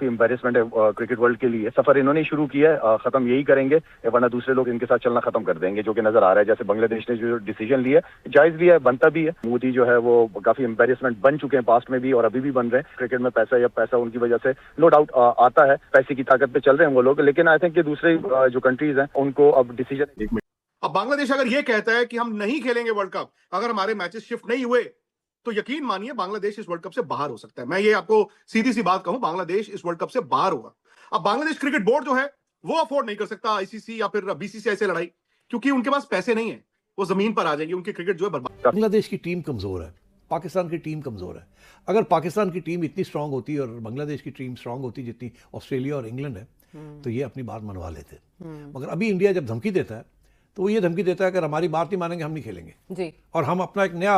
Embarrassment है cricket world के लिए। सफर इन्होंने शुरू किया है, खत्म यही करेंगे, वरना दूसरे लोग इनके साथ चलना खत्म कर देंगे, जो कि नजर आ रहा है। जैसे बांग्लादेश ने जो डिसीजन लिया है, जायज भी है, बनता भी है। मोदी जो है वो काफी एम्बेरसमेंट बन चुके हैं पास्ट में भी और अभी भी बन रहे हैं। क्रिकेट में पैसा या पैसा उनकी वजह से नो डाउट आता है, पैसे की ताकत पे चल रहे हैं वो लोग, लेकिन आई थिंक कि दूसरे जो कंट्रीज हैं उनको अब डिसीजन। अब बांग्लादेश अगर ये कहता है कि हम नहीं खेलेंगे वर्ल्ड कप अगर हमारे मैचेस शिफ्ट नहीं हुए, तो यकीन मानिए बांग्लादेश इस वर्ल्ड कप से बाहर हो सकता है। मैं ये आपको सीधी सी बात कहूं, बांग्लादेश इस वर्ल्ड कप से बाहर होगा। अब बांग्लादेश क्रिकेट बोर्ड जो है वो अफोर्ड नहीं कर सकता आईसीसी या फिर बीसीसीआई से लड़ाई, क्योंकि उनके पास पैसे नहीं है, वो जमीन पर आ जाएंगे, उनकी क्रिकेट जो है बर्बाद। बांग्लादेश की टीम कमजोर है, पाकिस्तान की टीम कमजोर है। अगर पाकिस्तान की टीम इतनी स्ट्रांग होती और बांग्लादेश की टीम स्ट्रांग होती जितनी ऑस्ट्रेलिया और इंग्लैंड है, तो ये अपनी बात मनवा लेते। मगर अभी इंडिया जब धमकी देता है तो वो ये धमकी देता है अगर हमारी बात नहीं मानेंगे हम नहीं खेलेंगे जी। और हम अपना एक नया,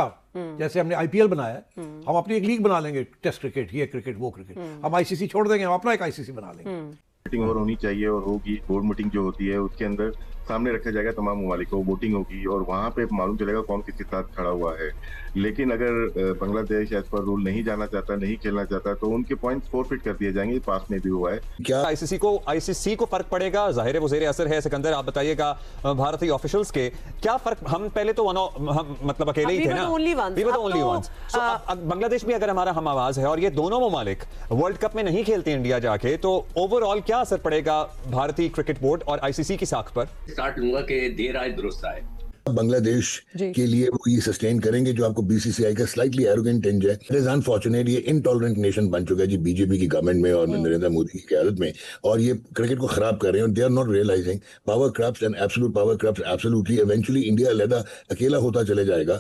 जैसे हमने आईपीएल बनाया है, हम अपनी एक लीग बना लेंगे, टेस्ट क्रिकेट, ये क्रिकेट, वो क्रिकेट, हम आईसीसी छोड़ देंगे, हम अपना एक आईसीसी बना लेंगे। मीटिंग और होनी चाहिए और होगी। बोर्ड मीटिंग जो होती है उसके अंदर सामने रखा जाएगा तमाम ममालिक को, वोटिंग होगी और वहां पे मालूम चलेगा कौन किसके साथ खड़ा हुआ है। लेकिन अगर बांग्लादेश एज पर रूल नहीं जाना चाहता, नहीं खेलना चाहता, तो उनके पॉइंट्स फोरफिट कर दिए जाएंगे। पास में भी हुआ है। क्या आईसीसी को फर्क पड़ेगा? जाहिर है वज़ीर असर है। सिकंदर, आप बताइएगा भारतीय ऑफिशियल्स के क्या फर्क? हम पहले तो हम मतलब अकेले ही थे ना, बांग्लादेश भी अगर हमारा हम आवाज है और ये दोनों ममालिक वर्ल्ड कप में नहीं खेलते इंडिया जाके, तो ओवरऑल क्या असर पड़ेगा भारतीय क्रिकेट बोर्ड और आईसीसी की साख पर? स्टार्ट लूंगा कि देर आए दुरुस्त आए। बांग्लादेश के लिए वो ये सस्टेन करेंगे जो आपको बीसीसीआई का स्लाइटली एरोगेंट टिंज है। इट इज अनफॉर्चुनेट, ये इनटॉलरेंट नेशन बन चुका है जी बीजेपी की गवर्नमेंट में और नरेंद्र मोदी की क़यादत में, और ये क्रिकेट को खराब कर रहे हैं। They are not realizing power corrupts and absolute power corrupts absolutely eventually India अलग अकेला होता चले जाएगा।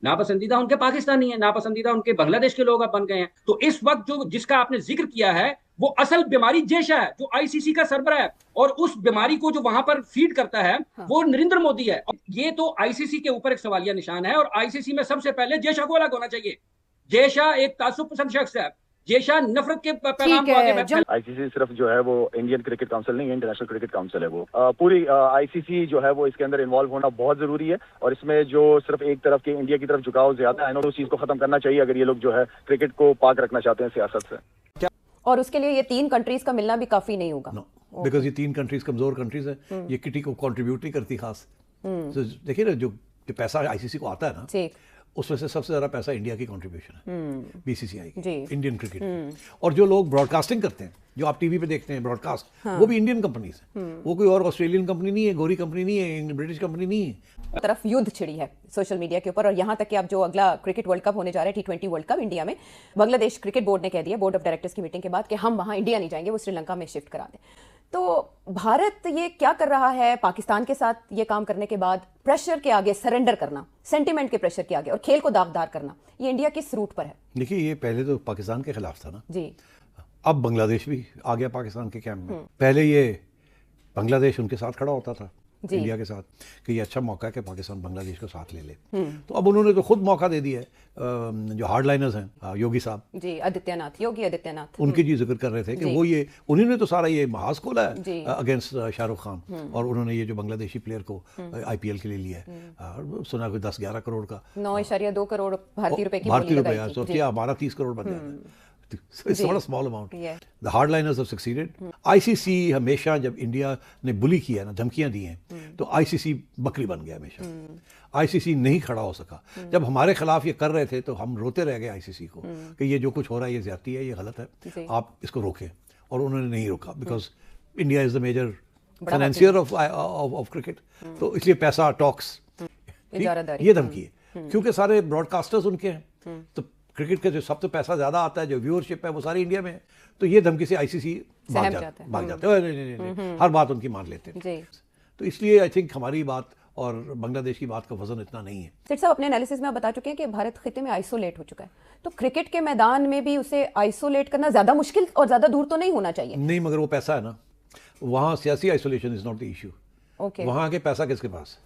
नापसंदीदा उनके पाकिस्तानी है, नापसंदीदा उनके बांग्लादेश के लोग अब बन गए हैं। तो इस वक्त जो जिसका आपने जिक्र किया है वो असल बीमारी जेशा है, जो आईसीसी का सरबराह है, और उस बीमारी को जो वहां पर फीड करता है वो नरेंद्र मोदी है। ये तो आईसीसी के ऊपर एक सवालिया निशान है और आईसीसी में सबसे पहले जेशा को अलग होना चाहिए। जेशा एक तासुब पसंद शख्स है, जेशा नफरत के पैगाम को आगे। आईसीसी सिर्फ जो है वो इंडियन क्रिकेट काउंसिल नहीं है, इंटरनेशनल क्रिकेट काउंसिल है वो। पूरी आईसीसी जो है वो इसके अंदर इन्वॉल्व होना बहुत जरूरी है और इसमें जो सिर्फ एक तरफ के इंडिया की तरफ झुकाव ज्यादा है, उस चीज को खत्म करना चाहिए अगर ये लोग जो है क्रिकेट को पाक रखना चाहते हैं सियासत से। और उसके लिए ये 3 कंट्रीज का मिलना भी काफी नहीं होगा। बिकॉज ये 3 कंट्रीज कमजोर कंट्रीज है, ये किटी को कंट्रीब्यूट नहीं करती खास। तो देखिए ना, जो पैसा आईसीसी को आता है ना, उसमें से सबसे ज्यादा पैसा इंडिया की कंट्रीब्यूशन है, बीसीसीआई की, इंडियन क्रिकेट। और जो लोग ब्रॉडकास्टिंग करते हैं, जो आप टीवी पे देखते हैं ब्रॉडकास्ट, वो भी इंडियन कंपनीज है, वो कोई और ऑस्ट्रेलियन कंपनी नहीं है, गोरी कंपनी नहीं है, ब्रिटिश कंपनी नहीं है। तरफ युद्ध छिड़ी है सोशल मीडिया के ऊपर, और यहाँ तक कि अब जो अगला क्रिकेट वर्ल्ड कप होने जा रहा है, T20 वर्ल्ड कप इंडिया में, बांग्लादेश क्रिकेट बोर्ड ने कह दिया, बोर्ड ऑफ डायरेक्टर्स की मीटिंग के बाद, कि हम वहाँ इंडिया नहीं जाएंगे, वो श्रीलंका में शिफ्ट करा दें। तो भारत ये क्या कर रहा है? पाकिस्तान के साथ ये काम करने के बाद प्रेशर के आगे सरेंडर करना, सेंटिमेंट के प्रेशर के आगे, और खेल को दागदार करना, ये इंडिया किस रूट पर है? देखिए, ये पहले तो पाकिस्तान के खिलाफ था ना जी, अब बांग्लादेश भी आ गया पाकिस्तान के कैंप में। पहले ये बांग्लादेश उनके साथ खड़ा होता था इंडिया के साथ कि ये अच्छा मौका है कि पाकिस्तान बांग्लादेश को साथ ले ले। तो अब उन्होंने तो खुद मौका दे दिया है। जो हार्डलाइनर्स हैं, योगी साहब जी, योगी आदित्यनाथ, उनकी जी जिक्र कर रहे थे कि वो ये उन्होंने तो सारा ये महाज खोला है अगेंस्ट शाहरुख खान, और उन्होंने ये जो बांग्लादेशी प्लेयर को आईपीएल के लिए लिया है, सुना कोई 10-11 करोड़ का, 9.2 करोड़ भारतीय रुपए की, तो क्या हमारा 30 करोड़ बन जाता है। So it's not a small amount. The hardliners have succeeded. ICC हमेशा जब इंडिया ने बुली किया ना, धमकियां दी हैं, तो ICC बकरी बन गया हमेशा। ICC नहीं खड़ा हो सका। जब हमारे खिलाफ ये कर रहे थे तो हम रोते रह गए ICC को कि ये जो कुछ हो रहा है ये ज्यादती है, ये गलत है, आप इसको रोकें, और उन्होंने नहीं रोका। Because India is the major financier of cricket, तो इसलिए पैसा, टॉक्स, ये धमकी है, क्योंकि सारे ब्रॉडकास्टर्स उनके हैं, तो क्रिकेट का जो सबसे पैसा ज्यादा आता है, जो व्यूअरशिप है, वो सारी इंडिया में है। तो ये धमकी से आईसीसी भाग जाते हैं, नहीं, हर बात उनकी मान लेते हैं। तो इसलिए आई थिंक हमारी बात और बांग्लादेश की बात का वजन इतना नहीं है। सेठ साहब, अपने एनालिसिस में आप बता चुके हैं कि भारत खिते में आइसोलेट हो चुका है, तो क्रिकेट के मैदान में भी उसे आइसोलेट करना ज्यादा मुश्किल और ज्यादा दूर तो नहीं होना चाहिए? नहीं, मगर वो पैसा है ना, वहाँ सियासी isolation is not the issue. वहाँ के पैसा किसके पास?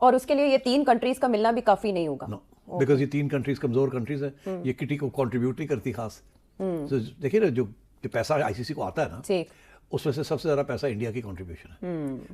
और उसके लिए ये 3 कंट्रीज का मिलना भी काफी नहीं होगा। बिकॉज ये 3 कंट्रीज कमजोर कंट्रीज है, ये किटी को कंट्रीब्यूट नहीं करती खास। तो देखिए ना, जो पैसा आईसीसी को आता है ना, उसमें से सबसे ज्यादा पैसा इंडिया की कंट्रीब्यूशन है,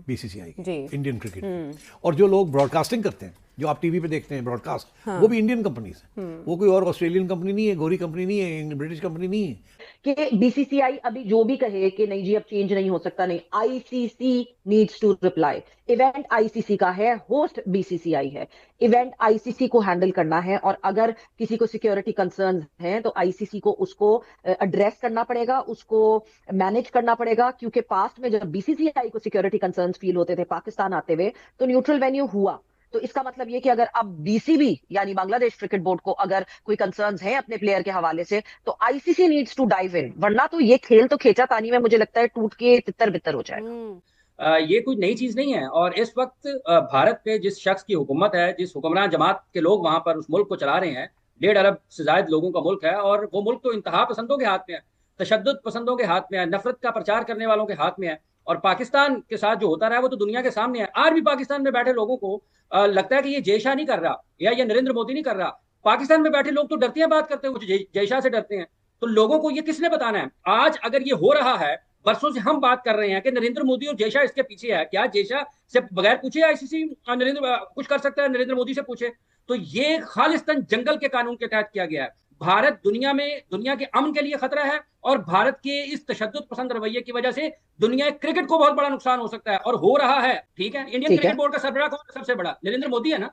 बीसीसीआई की, इंडियन क्रिकेट। और जो लोग ब्रॉडकास्टिंग करते हैं, जो आप टीवी पे देखते हैं ब्रॉडकास्ट, वो भी इंडियन कंपनीज है। वो कोई और ऑस्ट्रेलियन कंपनी नहीं है, गोरी कंपनी नहीं है, ब्रिटिश कंपनी नहीं है। कि बीसीसीआई अभी जो भी कहे कि नहीं जी अब चेंज नहीं हो सकता, नहीं, ICC needs to reply. Event ICC का है, होस्ट बीसीसीआई है, इवेंट आईसीसी को हैंडल करना है, और अगर किसी को सिक्योरिटी कंसर्न्स हैं तो आईसीसी को उसको एड्रेस करना पड़ेगा, उसको मैनेज करना पड़ेगा। क्योंकि पास्ट में जब बीसीसीआई को सिक्योरिटी कंसर्न्स फील होते थे पाकिस्तान आते हुए, तो न्यूट्रल वेन्यू हुआ। तो इसका मतलब ये कि अगर अब बीसीबी यानी बांग्लादेश क्रिकेट बोर्ड को अगर कोई कंसर्न्स हैं अपने प्लेयर के हवाले से, तो ICC needs to dive in, वरना तो ये खेल तो खींचातानी में मुझे लगता है टूट के तितर बितर हो जाएगा। ये कोई नई चीज नहीं है। और इस वक्त भारत पे जिस शख्स की हुकूमत है, जिस हुक्मरान जमात के लोग वहां पर उस मुल्क को चला रहे हैं, 1.5 अरब से ज्यादा लोगों का मुल्क है, और वो मुल्क तो इंतहा पसंदों के हाथ में है, तशद्दुद पसंदों के हाथ में है, नफरत का प्रचार करने वालों के हाथ में है। और पाकिस्तान के साथ जो होता रहा है वो तो दुनिया के सामने है। आज भी पाकिस्तान में बैठे लोगों को लगता है कि ये जय शाह नहीं कर रहा या ये नरेंद्र मोदी नहीं कर रहा। पाकिस्तान में बैठे लोग तो डरते हैं बात करते हुए, जय शाह से डरते हैं। तो लोगों को ये किसने बताना है? आज अगर ये हो रहा है, बरसों से हम बात कर रहे हैं कि नरेंद्र मोदी और जय शाह इसके पीछे है, क्या जय शाह से बगैर पूछे आईसीसी नरेंद्र कुछ कर सकता है? नरेंद्र मोदी से पूछे। तो ये खालिस्तान जंगल के कानून के तहत किया गया है। भारत दुनिया के अमन के लिए खतरा है, और भारत के इस तशद्दुद पसंद रवैये की वजह से दुनिया क्रिकेट को बहुत बड़ा नुकसान हो सकता है, और हो रहा है। ठीक है, इंडियन क्रिकेट बोर्ड का सरबराह कौन है सबसे बड़ा? नरेंद्र मोदी है ना।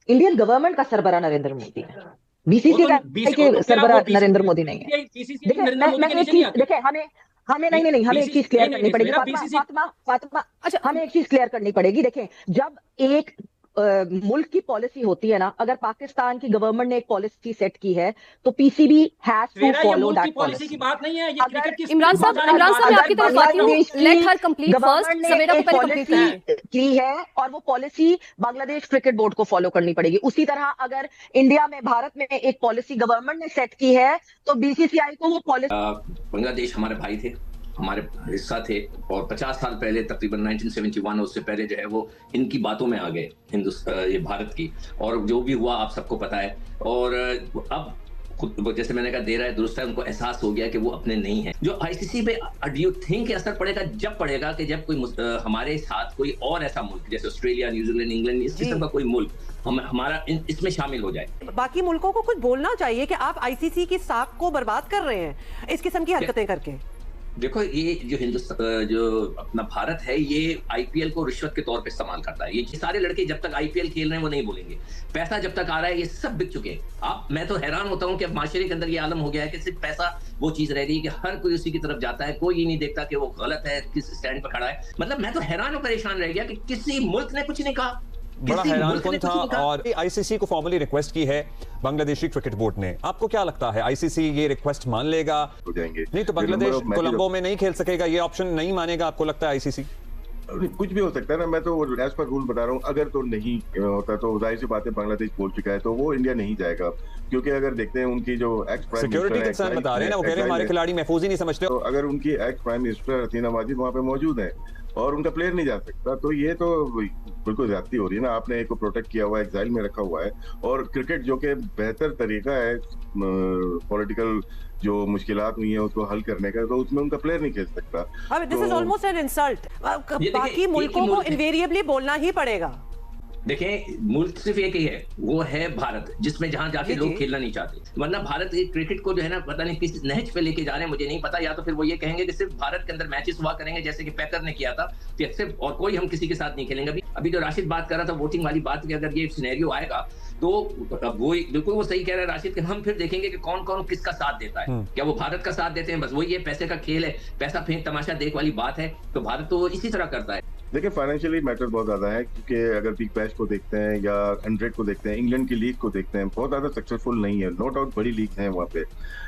इंडियन गवर्नमेंट का सरबराह नरेंद्र मोदी है, बीसीसीआई के सरबराह नरेंद्र मोदी नहीं है। देखिए हमें हमें एक चीज क्लियर करनी पड़ेगी फातिमा, अच्छा हमें एक चीज क्लियर करनी पड़ेगी। देखें, जब एक मुल्क की पॉलिसी होती है ना, अगर पाकिस्तान की गवर्नमेंट ने एक पॉलिसी सेट की है तो PCB has to follow that policy की बात नहीं है, ये क्रिकेट की। इमरान साहब मैं आपकी तरफ आती हूं, लेट हर कंप्लीट फर्स्ट, सवेरा को पहले कंप्लीट की है, और वो पॉलिसी बांग्लादेश क्रिकेट बोर्ड को फॉलो करनी पड़ेगी। उसी तरह अगर इंडिया में, भारत में एक पॉलिसी गवर्नमेंट ने सेट की है तो बीसीसीआई को वो पॉलिसी। बांग्लादेश हमारे भाई थे, हमारे हिस्सा थे, और 50 साल पहले तकरीबन 1971 उससे पहले जो है वो इनकी बातों में आ गए हिंदुस्तान, ये भारत की, और जो भी हुआ आप सबको पता है। और अब खुद जैसे मैंने कहा, दे रहा है दुरुस्त है, उनको एहसास हो गया कि वो अपने नहीं है। जो आईसीसी पे डू यू थिंक असर पड़ेगा? जब पड़ेगा कि जब कोई हमारे साथ कोई और ऐसा मुल्क जैसे ऑस्ट्रेलिया, न्यूजीलैंड, इंग्लैंड, इस किस्म का कोई मुल्क हमारा इसमें शामिल हो जाए। बाकी मुल्कों को कुछ बोलना चाहिए कि आप आईसीसी की साख को बर्बाद कर रहे हैं इस किस्म की हरकतें करके। देखो, ये जो हिंदुस्तान, जो अपना भारत है, ये आईपीएल को रिश्वत के तौर पे इस्तेमाल करता है। ये सारे लड़के जब तक आईपीएल खेल रहे हैं वो नहीं बोलेंगे। पैसा जब तक आ रहा है ये सब बिक चुके हैं। मैं तो हैरान होता हूँ कि अब माशरे के अंदर ये आलम हो गया है कि सिर्फ पैसा वो चीज रह गई कि हर कोई उसी की तरफ जाता है, कोई ये नहीं देखता कि वो गलत है, किस स्टैंड पर खड़ा है। मतलब मैं तो हैरान और परेशान रह गया कि किसी मुल्क ने कुछ नहीं कहा, बड़ा हैरानकुन था। और आईसीसी को फॉर्मली रिक्वेस्ट की है बांग्लादेशी क्रिकेट बोर्ड ने। आपको क्या लगता है, आईसीसी ये रिक्वेस्ट मान लेगा? हो जाएंगे नहीं तो बांग्लादेश कोलंबो में नहीं खेल सकेगा, ये ऑप्शन नहीं मानेगा? आपको लगता है आईसीसी? कुछ भी हो सकता है ना, मैं तो एज पर रूल बता रहा हूँ। अगर तो नहीं होता तो जाहिर सी बात है, बांग्लादेश बोल चुका है तो वो इंडिया नहीं जाएगा। क्योंकि अगर देखते हैं उनकी जो एक्स प्राइम सिक्योरिटी कंसर्न बता रहे हैं ना, वो कह रहे हैं हमारे खिलाड़ी महफूज ही नहीं समझते। तो अगर उनकी एक्स प्राइम मिनिस्टर हसीना माजिद वहाँ पे मौजूद है और उनका प्लेयर नहीं जा सकता, तो ये तो बिल्कुल ज्यादती हो रही है ना। आपने एक को प्रोटेक्ट किया हुआ है, एक्साइल में रखा हुआ है, और क्रिकेट जो कि बेहतर तरीका है पॉलिटिकल जो मुश्किलात हुई है उसको हल करने का, तो उसमें उनका प्लेयर नहीं खेल सकता। This is almost an insult. बाकी मुल्कों को इनवेरिएबली बोलना ही पड़ेगा। देखें, मुल्क सिर्फ एक ही है, वो है भारत, जिसमें जहां जाके लोग खेलना नहीं चाहते। वरना भारत क्रिकेट को जो है ना, पता नहीं किस नहज पे लेके जा रहे हैं, मुझे नहीं पता। या तो फिर वो ये कहेंगे कि सिर्फ भारत के अंदर मैचेस हुआ करेंगे जैसे कि पैकर ने किया था, तो सिर्फ, और कोई हम किसी के साथ नहीं खेलेंगे। अभी जो राशिद बात कर रहा था वोटिंग वाली बात की, अगर ये सिनेरियो आएगा तो वो बिल्कुल वो सही कह रहा है राशिद कि हम फिर देखेंगे कि कौन कौन किसका साथ देता है। क्या वो भारत का साथ देते हैं? बस वही ये पैसे का खेल है, पैसा फेंक तमाशा देख वाली बात है। तो भारत तो इसी तरह करता है। देखिए, फाइनेंशियली मैटर बहुत ज्यादा है, क्योंकि अगर बिग बैश को देखते हैं या 100 को देखते हैं, इंग्लैंड की लीग को देखते हैं, बहुत ज्यादा सक्सेसफुल नहीं है। नो डाउट बड़ी लीग है वहाँ पे,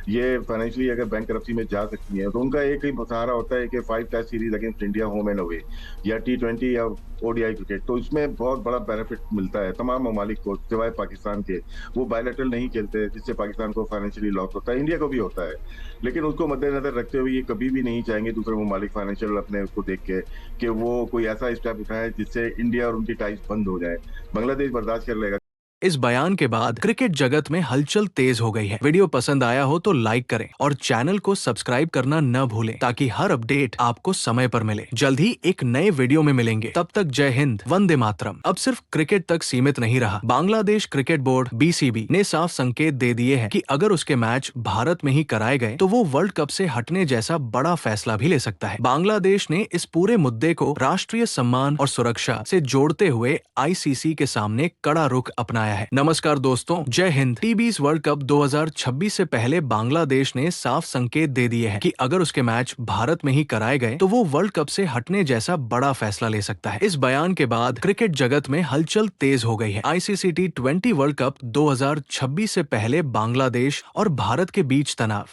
ये फाइनेंशियली अगर बैंक करप्सी में जा सकती है, तो उनका एक ही सहारा होता है कि 5 test series against India home and away, या T20 या ODI क्रिकेट। तो इसमें बहुत बड़ा बेनिफिट मिलता है तमाम ममालिक को, सिवाय पाकिस्तान के। वो बायलैटरल नहीं खेलते, जिससे पाकिस्तान को फाइनेंशियली लॉस होता है, इंडिया को भी होता है। लेकिन उसको मद्देनजर रखते हुए ये कभी भी नहीं चाहेंगे दूसरे ममालिक फाइनेंशियल अपने उसको देख के कि वो कोई ऐसा स्टेप उठाए जिससे इंडिया और उनकी टाइज बंद हो जाए। बांग्लादेश बर्दाश्त कर लेगा। इस बयान के बाद क्रिकेट जगत में हलचल तेज हो गई है। वीडियो पसंद आया हो तो लाइक करें और चैनल को सब्सक्राइब करना न भूलें ताकि हर अपडेट आपको समय पर मिले। जल्द ही एक नए वीडियो में मिलेंगे। तब तक जय हिंद, वंदे मातरम। अब सिर्फ क्रिकेट तक सीमित नहीं रहा। बांग्लादेश क्रिकेट बोर्ड BCB ने साफ संकेत दे दिए हैं कि अगर उसके मैच भारत में ही कराए गए तो वो वर्ल्ड कप से हटने जैसा बड़ा फैसला भी ले सकता है। बांग्लादेश ने इस पूरे मुद्दे को राष्ट्रीय सम्मान और सुरक्षा से जोड़ते हुए ICC के सामने कड़ा रुख अपनाया है। नमस्कार दोस्तों, जय हिंद। T20 वर्ल्ड कप 2026 से पहले बांग्लादेश ने साफ संकेत दे दिए हैं कि अगर उसके मैच भारत में ही कराए गए तो वो वर्ल्ड कप से हटने जैसा बड़ा फैसला ले सकता है। इस बयान के बाद क्रिकेट जगत में हलचल तेज हो गई है। ICC T20 वर्ल्ड कप 2026 से पहले बांग्लादेश और भारत के बीच तनाव